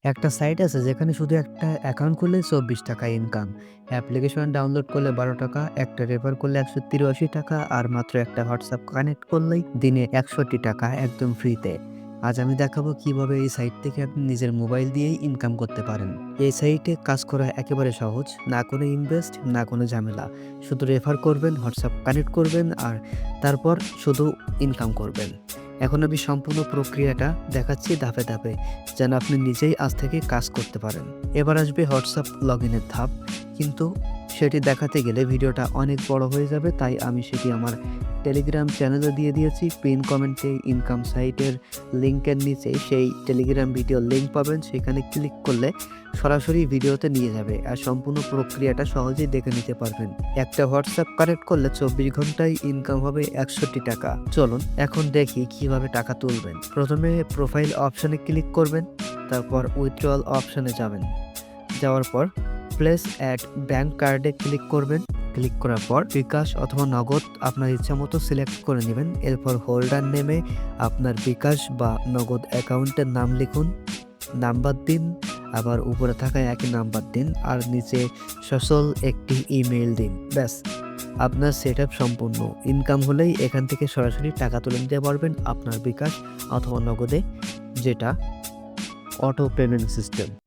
একটা সাইট আছে যেখানে শুধু একটা অ্যাকাউন্ট খুললেই ৳২৪ ইনকাম। অ্যাপ্লিকেশন ডাউনলোড করলে ৳১২, একটা রেফার করলে ৳১৮৩ আর মাত্র একটা হোয়াটসঅ্যাপ কানেক্ট করলেই দিনে ৳৬১ একদম ফ্রিতে। আজ আমি দেখাবো কিভাবে এই সাইট থেকে আপনি নিজের মোবাইল দিয়েই ইনকাম করতে পারেন। এই সাইটে কাজ করা একেবারে সহজ, না কোনো ইনভেস্ট, না কোনো ঝামেলা। শুধু রেফার করবেন, হোয়াটসঅ্যাপ কানেক্ট করবেন আর তারপর শুধু ইনকাম করবেন। এখন আমি সম্পূর্ণ প্রক্রিয়াটা দেখাচ্ছি ধাপে ধাপে, যেন আপনি নিজেই আজ থেকে কাজ করতে পারেন। এবার আসবে হোয়াটসঅ্যাপ লগইনের ধাপ, কিন্তু সেটি দেখাতে গেলে ভিডিওটা অনেক বড় হয়ে যাবে, তাই আমি সেটি আমার টেলিগ্রাম চ্যানেলে দিয়ে দিয়েছি। পিন কমেন্টে ইনকাম সাইটের লিঙ্কের নিচে সেই টেলিগ্রাম ভিডিওর লিঙ্ক পাবেন, সেখানে ক্লিক করলে সরাসরি ভিডিওতে নিয়ে যাবে আর সম্পূর্ণ প্রক্রিয়াটা সহজেই দেখে নিতে পারবেন। একটা হোয়াটসঅ্যাপ কানেক্ট করলে ২৪ ঘন্টায় ইনকাম হবে ৳৬১। চলুন এখন দেখি কিভাবে টাকা তুলবেন। প্রথমে প্রোফাইল অপশনে ক্লিক করবেন, তারপর উইথড্রয়াল অপশনে যাবেন। যাওয়ার পর প্লেস অ্যাড ব্যাংক কার্ডে ক্লিক করবেন। ক্লিক করার পর বিকাশ অথবা নগদ আপনার ইচ্ছামতো সিলেক্ট করে নেবেন। এরপর হোল্ডার নেমে আপনার বিকাশ বা নগদ অ্যাকাউন্টের নাম লিখুন, নাম্বার দিন, আবার উপরে থাকা একই নাম্বার দিন আর নিচে সচল একটি ইমেইল দিন। ব্যাস, আপনার সেটআপ সম্পূর্ণ। ইনকাম হলেই এখান থেকে সরাসরি টাকা তুলে নিতে পারবেন আপনার বিকাশ অথবা নগদে, যেটা অটো পেমেন্ট সিস্টেম।